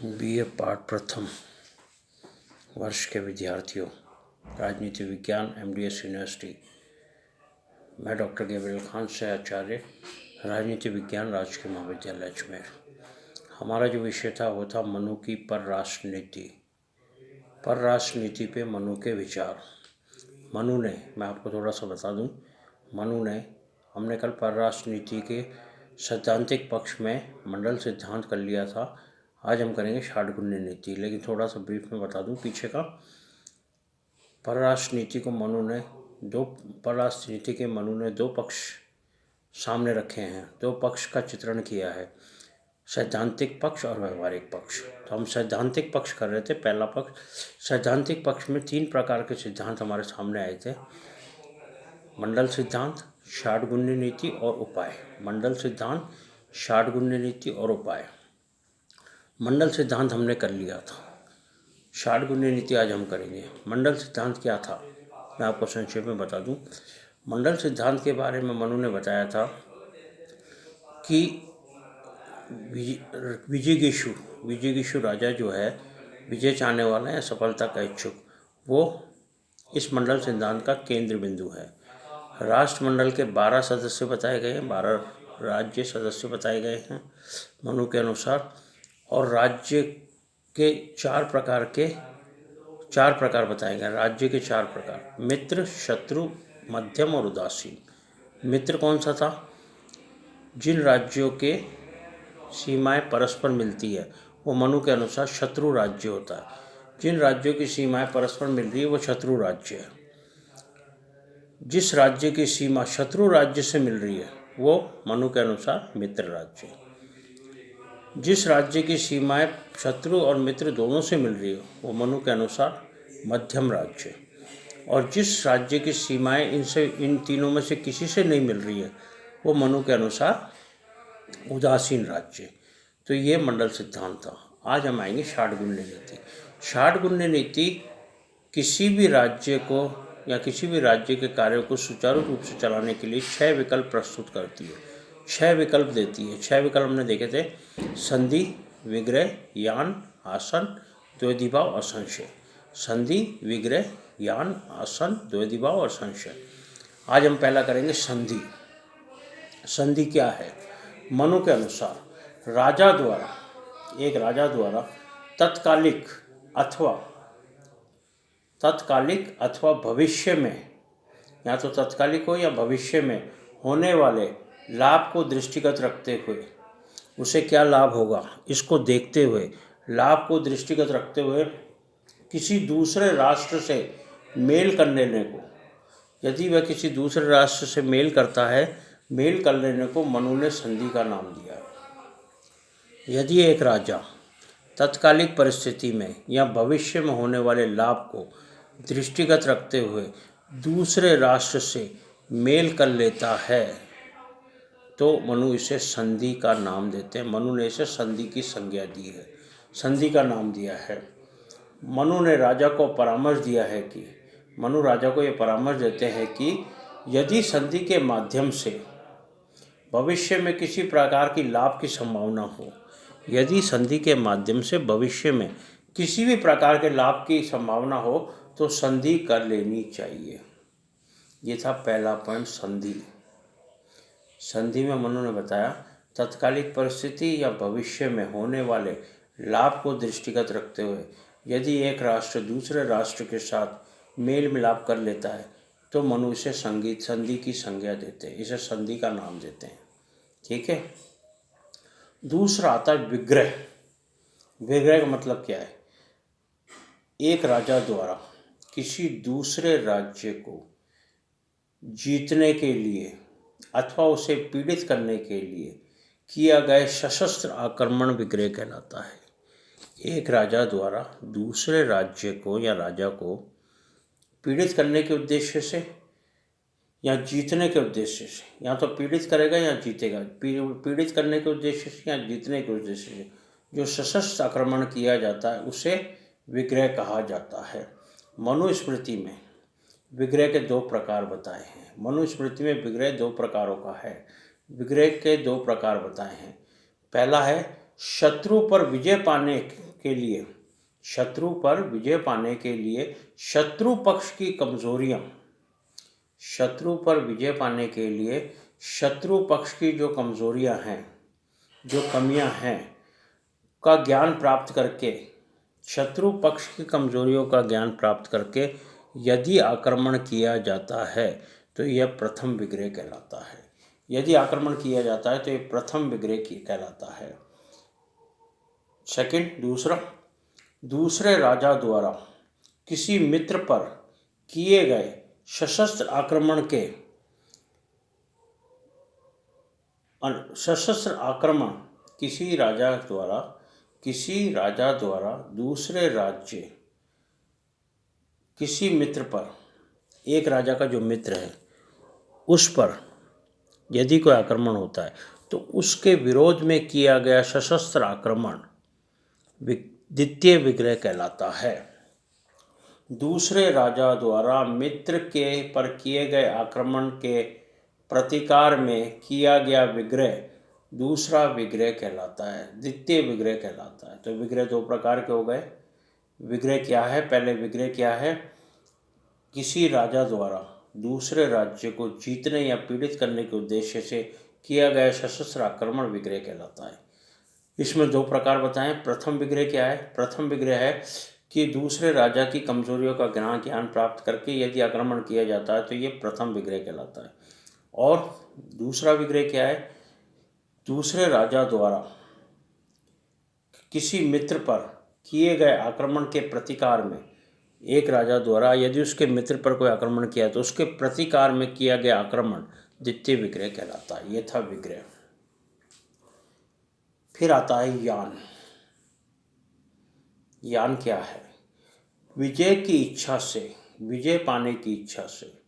BA पाठ प्रथम वर्ष के विद्यार्थियों, राजनीति विज्ञान एमडीएस यूनिवर्सिटी। मैं डॉक्टर गेवरियल खान से आचार्य, राजनीति विज्ञान राजकीय महाविद्यालय अजमेर। हमारा जो विषय था वो था मनु की परराष्ट्र नीति। परराष्ट्र नीति पे मनु के विचार। मनु ने, मैं आपको थोड़ा सा बता दूं, मनु ने, हमने कल परराष्ट्र नीति के सैद्धांतिक पक्ष में मंडल सिद्धांत कर लिया था। आज हम करेंगे षाटगुण्य नीति, लेकिन थोड़ा सा ब्रीफ में बता दूं पीछे का। परराष्ट्र नीति को परराष्ट्र नीति के मनु ने दो पक्ष सामने रखे हैं, दो पक्ष का चित्रण किया है, सैद्धांतिक पक्ष और व्यवहारिक पक्ष। तो हम सैद्धांतिक पक्ष कर रहे थे। पहला पक्ष, सैद्धांतिक पक्ष में 3 प्रकार के सिद्धांत हमारे सामने आए थे: मंडल सिद्धांत, षाटगुण्य नीति और उपाय। मंडल सिद्धांत, षाटगुण्य नीति और उपाय। मंडल सिद्धांत हमने कर लिया था, षाटगुण्य नीति आज हम करेंगे। मंडल सिद्धांत क्या था, मैं आपको संक्षेप में बता दूं। मंडल सिद्धांत के बारे में मनु ने बताया था कि विजिगीषु राजा जो है, विजय चाहने वाला या सफलता का इच्छुक, वो इस मंडल सिद्धांत का केंद्र बिंदु है। राष्ट्रमंडल के 12 सदस्य बताए गए हैं, 12 राज्य सदस्य बताए गए हैं मनु के अनुसार, और राज्य के 4 प्रकार बताए गए। राज्य के 4 प्रकार: मित्र, शत्रु, मध्यम और उदासीन। मित्र कौन सा था? जिन राज्यों के सीमाएं परस्पर मिलती है वो मनु के अनुसार शत्रु राज्य होता है। जिन राज्यों की सीमाएं परस्पर मिल रही है वो शत्रु राज्य है। जिस राज्य की सीमा शत्रु राज्य से मिल रही है वो मनु के अनुसार मित्र राज्य है। जिस राज्य की सीमाएं शत्रु और मित्र दोनों से मिल रही है वो मनु के अनुसार मध्यम राज्य है। और जिस राज्य की सीमाएं इन तीनों में से किसी से नहीं मिल रही है वो मनु के अनुसार उदासीन राज्य। तो ये मंडल सिद्धांत था। आज हम आएंगे षाटगुण्य नीति। षाटगुण्य नीति किसी भी राज्य को या किसी भी राज्य के कार्यों को सुचारू रूप से चलाने के लिए 6 विकल्प प्रस्तुत करती है, 6 विकल्प देती है। 6 विकल्प हमने देखे थे: संधि, विग्रह, यान, आसन, द्वैधिभाव और संशय। संधि, विग्रह, यान, आसन, द्वैधिभाव और संशय। आज हम पहला करेंगे संधि। संधि क्या है? मनु के अनुसार एक राजा द्वारा तत्कालिक अथवा भविष्य में, या तो तत्कालिक हो या भविष्य में होने वाले लाभ को दृष्टिगत रखते हुए, उसे क्या लाभ होगा इसको देखते हुए, लाभ को दृष्टिगत रखते हुए किसी दूसरे राष्ट्र से मेल कर लेने को, यदि वह किसी दूसरे राष्ट्र से मेल कर लेने को मनु ने संधि का नाम दिया है। यदि एक राजा तत्कालिक परिस्थिति में या भविष्य में होने वाले लाभ को दृष्टिगत रखते हुए दूसरे राष्ट्र से मेल कर लेता है तो मनु इसे संधि का नाम देते हैं। मनु ने इसे संधि की संज्ञा दी है, संधि का नाम दिया है। मनु राजा को ये परामर्श देते हैं कि यदि संधि के माध्यम से भविष्य में किसी प्रकार की लाभ की संभावना हो, यदि संधि के माध्यम से भविष्य में किसी भी प्रकार के लाभ की संभावना हो तो संधि कर लेनी चाहिए। ये था पहला पॉइंट, संधि। संधि में मनु ने बताया तत्कालिक परिस्थिति या भविष्य में होने वाले लाभ को दृष्टिगत रखते हुए यदि एक राष्ट्र दूसरे राष्ट्र के साथ मेल मिलाप कर लेता है तो मनु इसे संधि की संज्ञा देते हैं, इसे संधि का नाम देते हैं। ठीक है। दूसरा आता है विग्रह। विग्रह का मतलब क्या है? एक राजा द्वारा किसी दूसरे राज्य को जीतने के लिए अथवा उसे पीड़ित करने के लिए किया गया सशस्त्र आक्रमण विग्रह कहलाता है। एक राजा द्वारा दूसरे राज्य को या राजा को पीड़ित करने के उद्देश्य से या जीतने के उद्देश्य से, या तो पीड़ित करेगा या जीतेगा, पीड़ित करने के उद्देश्य से या जीतने के उद्देश्य से जो सशस्त्र आक्रमण किया जाता है उसे विग्रह कहा जाता है। मनुस्मृति में विग्रह के 2 प्रकार बताए हैं। मनुस्मृति में विग्रह 2 प्रकारों का है। विग्रह के 2 प्रकार बताए हैं। पहला है शत्रु पर विजय पाने के लिए, शत्रु पर विजय पाने के लिए शत्रु पक्ष की कमजोरियां, शत्रु पर विजय पाने के लिए शत्रु पक्ष की जो कमजोरियां हैं, जो कमियां हैं, का ज्ञान प्राप्त करके, शत्रु पक्ष की कमजोरियों का ज्ञान प्राप्त करके यदि आक्रमण किया जाता है तो यह प्रथम विग्रह कहलाता है। यदि आक्रमण किया जाता है तो यह प्रथम विग्रह कहलाता है। सेकंड, दूसरे राजा द्वारा किसी मित्र पर किए गए सशस्त्र आक्रमण किसी राजा द्वारा दूसरे राज्य, किसी मित्र पर, एक राजा का जो मित्र है उस पर यदि कोई आक्रमण होता है तो उसके विरोध में किया गया सशस्त्र आक्रमण द्वितीय विग्रह कहलाता है। दूसरे राजा द्वारा मित्र के पर किए गए आक्रमण के प्रतिकार में किया गया विग्रह दूसरा विग्रह कहलाता है, द्वितीय विग्रह कहलाता है। तो विग्रह दो प्रकार के हो गए। विग्रह क्या है? पहले विग्रह क्या है? किसी राजा द्वारा दूसरे राज्य को जीतने या पीड़ित करने के उद्देश्य से किया गया सशस्त्र आक्रमण विग्रह कहलाता है। इसमें दो प्रकार बताएं। प्रथम विग्रह क्या है? प्रथम विग्रह है कि दूसरे राजा की कमजोरियों का ज्ञान प्राप्त करके यदि आक्रमण किया जाता है तो ये प्रथम विग्रह कहलाता है। और दूसरा विग्रह क्या है? दूसरे राजा द्वारा किसी मित्र पर किए गए आक्रमण के प्रतिकार में, एक राजा द्वारा यदि उसके मित्र पर कोई आक्रमण किया तो उसके प्रतिकार में किया गया आक्रमण द्वितीय विग्रह कहलाता है। ये था विग्रह। फिर आता है यान। यान क्या है? विजय की इच्छा से, विजय पाने की इच्छा से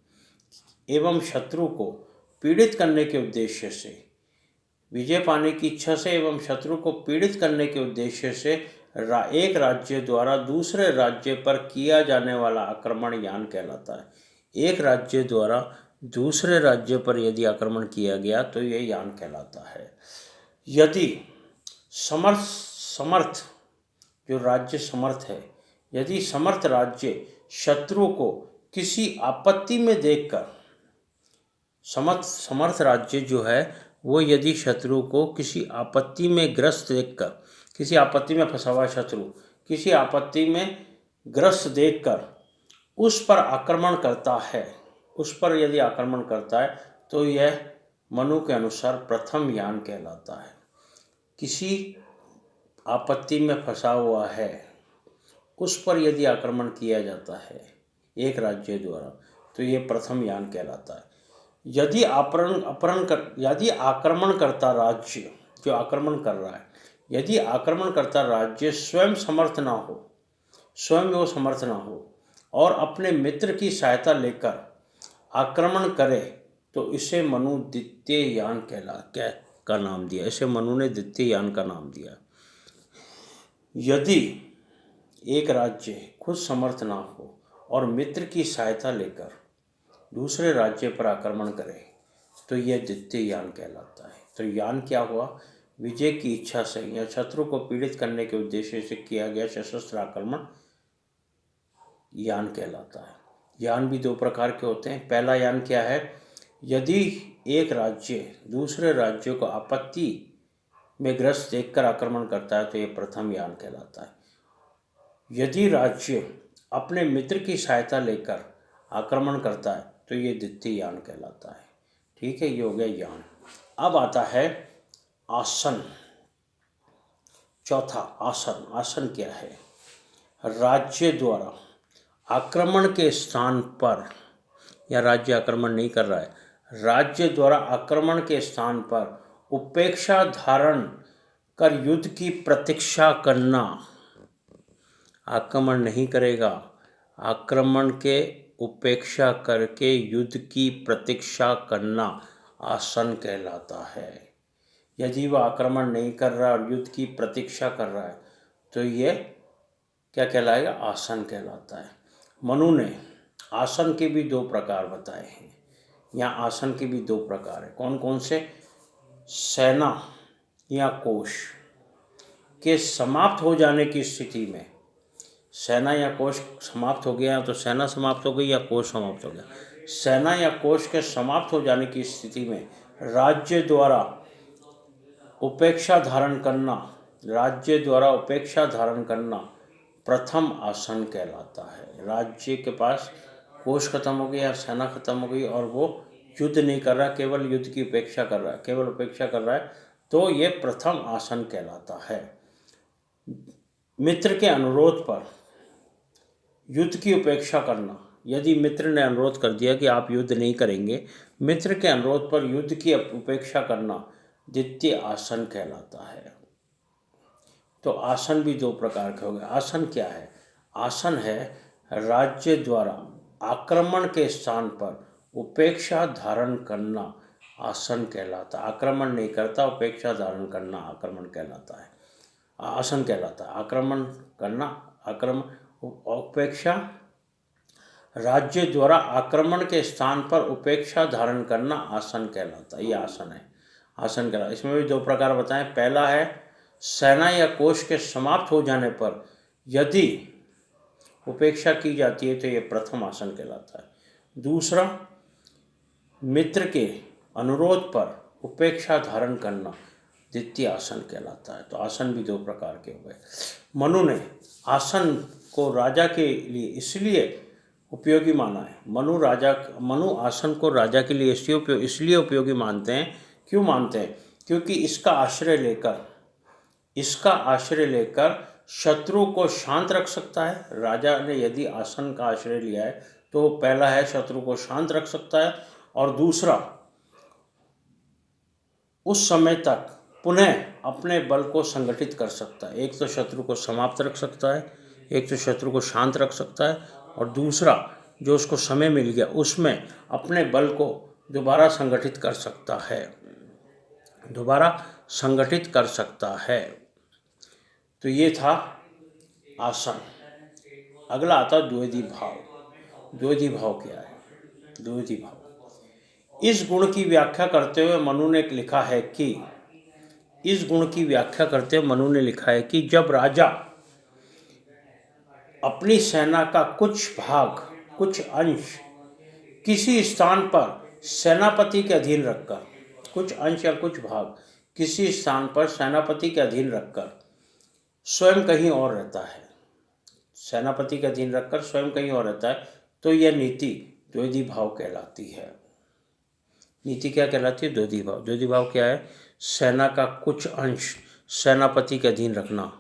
एवं शत्रु को पीड़ित करने के उद्देश्य से, विजय पाने की इच्छा से एवं शत्रु को पीड़ित करने के उद्देश्य से एक राज्य द्वारा दूसरे राज्य पर किया जाने वाला आक्रमण यान कहलाता है। एक राज्य द्वारा दूसरे राज्य पर यदि आक्रमण किया गया तो यह यान कहलाता है। यदि समर्थ जो राज्य समर्थ है, यदि समर्थ राज्य शत्रु को किसी आपत्ति में देखकर, समर्थ राज्य जो है वो यदि शत्रु को किसी आपत्ति में ग्रस्त देखकर, किसी आपत्ति में फंसा हुआ शत्रु किसी आपत्ति में ग्रस्त देखकर उस पर आक्रमण करता है, उस पर यदि आक्रमण करता है तो यह मनु के अनुसार प्रथम यान कहलाता है। किसी आपत्ति में फंसा हुआ है उस पर यदि आक्रमण किया जाता है एक राज्य द्वारा तो यह प्रथम यान कहलाता है। यदि आक्रमणकर्ता राज्य जो आक्रमण कर रहा है, यदि आक्रमणकर्ता राज्य स्वयं समर्थ ना हो, स्वयं वो समर्थ ना हो और अपने मित्र की सहायता लेकर आक्रमण करे तो इसे मनु द्वितीय यान का नाम दिया। इसे मनु ने द्वितीय यान का नाम दिया। यदि एक राज्य खुद समर्थ ना हो और मित्र की सहायता लेकर दूसरे राज्य पर आक्रमण करे तो यह द्वितीय यान कहलाता है। तो यान क्या हुआ? विजय की इच्छा से या शत्रु को पीड़ित करने के उद्देश्य से किया गया सशस्त्र आक्रमण यान कहलाता है। यान भी दो प्रकार के होते हैं। पहला यान क्या है? यदि एक राज्य दूसरे राज्य को आपत्ति में ग्रस्त देखकर आक्रमण करता है तो यह प्रथम यान कहलाता है। यदि राज्य अपने मित्र की सहायता लेकर आक्रमण करता है तो ये द्वितीय यान कहलाता है। ठीक है, ये हो गया यान। अब आता है आसन। चौथा आसन। आसन क्या है? राज्य द्वारा आक्रमण के स्थान पर, या राज्य आक्रमण नहीं कर रहा है, राज्य द्वारा आक्रमण के स्थान पर उपेक्षा धारण कर युद्ध की प्रतीक्षा करना। आक्रमण नहीं करेगा, आक्रमण के उपेक्षा करके युद्ध की प्रतीक्षा करना आसन कहलाता है। यदि वह आक्रमण नहीं कर रहा और युद्ध की प्रतीक्षा कर रहा है तो यह क्या कहलाएगा? आसन कहलाता है। मनु ने आसन के भी दो प्रकार बताए हैं। यहाँ आसन के भी दो प्रकार हैं। कौन कौन से? सेना या कोष। के समाप्त हो जाने की स्थिति में, सेना या कोष समाप्त हो गया तो सेना समाप्त हो गई या कोष समाप्त हो गया, सेना या कोष के समाप्त हो जाने की स्थिति में राज्य द्वारा उपेक्षा धारण करना, राज्य द्वारा उपेक्षा धारण करना प्रथम आसन कहलाता है। राज्य के पास कोष खत्म हो गया, सेना खत्म हो गई और वो युद्ध नहीं कर रहा, केवल युद्ध की उपेक्षा कर रहा है, केवल उपेक्षा कर रहा है, तो ये प्रथम आसन कहलाता है। मित्र के अनुरोध पर युद्ध की उपेक्षा करना, यदि मित्र ने अनुरोध कर दिया कि आप युद्ध नहीं करेंगे, मित्र के अनुरोध पर युद्ध की उपेक्षा करना द्वितीय आसन कहलाता है। तो आसन भी दो प्रकार के हो गए। आसन क्या है? आसन है राज्य द्वारा आक्रमण के स्थान पर उपेक्षा धारण करना, आसन कहलाता है। आक्रमण नहीं करता, उपेक्षा धारण करना आक्रमण कहलाता है, आसन कहलाता है। आक्रमण करना, उपेक्षा, राज्य द्वारा आक्रमण के स्थान पर उपेक्षा धारण करना आसन कहलाता है। ये आसन है, आसन कहलाता है। इसमें भी दो प्रकार बताएं। पहला है सेना या कोष के समाप्त हो जाने पर यदि उपेक्षा की जाती है तो ये प्रथम आसन कहलाता है। दूसरा, मित्र के अनुरोध पर उपेक्षा धारण करना द्वितीय आसन कहलाता है। तो आसन भी दो प्रकार के हुए। मनु ने आसन को राजा के लिए इसलिए उपयोगी माना है। मनु आसन को राजा के लिए इसलिए उपयोगी मानते हैं। क्यों मानते हैं? क्योंकि इसका आश्रय लेकर शत्रु को शांत रख सकता है। राजा ने यदि आसन का आश्रय लिया है तो पहला है शत्रु को शांत रख सकता है, और दूसरा उस समय तक पुनः अपने बल को संगठित कर सकता है। एक तो शत्रु को समाप्त रख सकता है, एक तो शत्रु को शांत रख सकता है, और दूसरा जो उसको समय मिल गया उसमें अपने बल को दोबारा संगठित कर सकता है, तो ये था आसन। अगला आता द्विविधि भाव। द्विविधि भाव क्या है? द्विविधि भाव इस गुण की व्याख्या करते हुए मनु ने लिखा है कि जब राजा अपनी सेना का कुछ अंश किसी स्थान पर सेनापति के अधीन रखकर, कुछ अंश या कुछ भाग किसी स्थान पर सेनापति के अधीन रखकर स्वयं कहीं और रहता है, सेनापति के अधीन रखकर स्वयं कहीं और रहता है, तो यह नीति द्विविधि भाव कहलाती है। नीति क्या कहलाती है? द्विविधि भाव। द्विविधि भाव क्या है? सेना का कुछ अंश सेनापति के अधीन रखना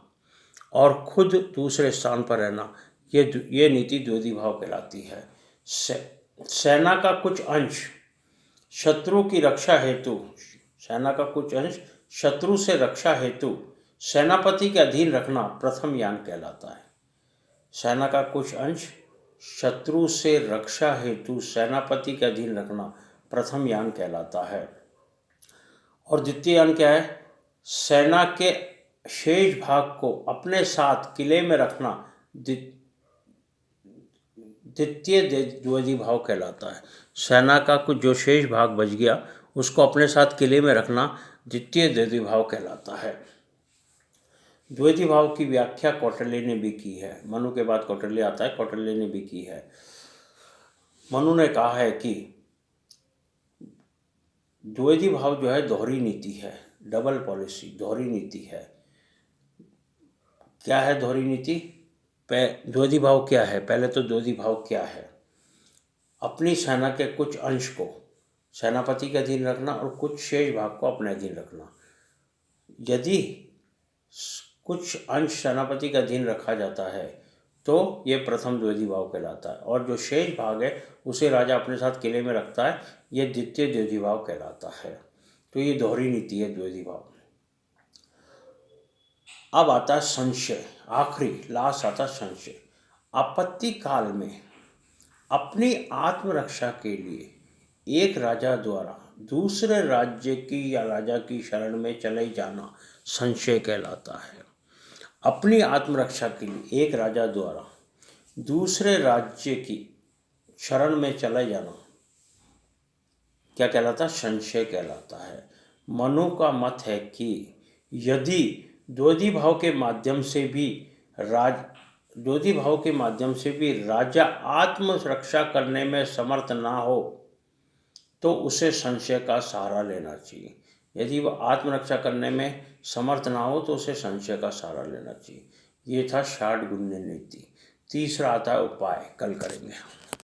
और खुद दूसरे स्थान पर रहना, ये नीति द्विविधि भाव कहलाती है। सेना का कुछ अंश शत्रु की रक्षा हेतु, सेना का कुछ अंश शत्रु से रक्षा हेतु सेनापति के अधीन रखना प्रथम यान कहलाता है। सेना का कुछ अंश शत्रु से रक्षा हेतु सेनापति के अधीन रखना प्रथम यान कहलाता है। और द्वितीय यान क्या है? सेना के शेष भाग को अपने साथ किले में रखना द्वितीय द्विविधि भाव कहलाता है। सेना का कुछ जो शेष भाग बच गया उसको अपने साथ किले में रखना द्वितीय द्विविधि भाव कहलाता है। द्विविधि भाव की व्याख्या कौटिल्य ने भी की है। मनु के बाद कौटिल्य आता है, कौटिल्य ने भी की है। मनु ने कहा है कि द्विविधि भाव जो है दोहरी नीति है, डबल पॉलिसी, दोहरी नीति है। क्या है दोहरी नीति? द्विविधि भाव क्या है? पहले तो द्विविधि भाव क्या है? अपनी सेना के कुछ अंश को सेनापति के अधीन रखना और कुछ शेष भाग को अपने अधीन रखना। यदि कुछ अंश सेनापति के अधीन रखा जाता है तो ये प्रथम द्विविधि भाव कहलाता है, और जो शेष भाग है उसे राजा अपने साथ किले में रखता है, ये द्वितीय द्विविधि भाव कहलाता है। तो ये दोहरी नीति है द्विविधि भाव। अब आता है संशय, आखिरी लास्ट आता संशय। आपत्ति काल में अपनी आत्मरक्षा के लिए एक राजा द्वारा दूसरे राज्य की या राजा की शरण में चले जाना संशय कहलाता है। अपनी आत्मरक्षा के लिए एक राजा द्वारा दूसरे राज्य की शरण में चले जाना क्या कहलाता है? संशय कहलाता है। मनु का मत है कि यदि द्वैधी भाव के माध्यम से भी राजा आत्मरक्षा करने में समर्थ ना हो तो उसे संशय का सहारा लेना चाहिए। यदि वह आत्मरक्षा करने में समर्थ ना हो तो उसे संशय का सहारा लेना चाहिए। ये था 60 गुण्य नीति। तीसरा आता है उपाय, कल करेंगे।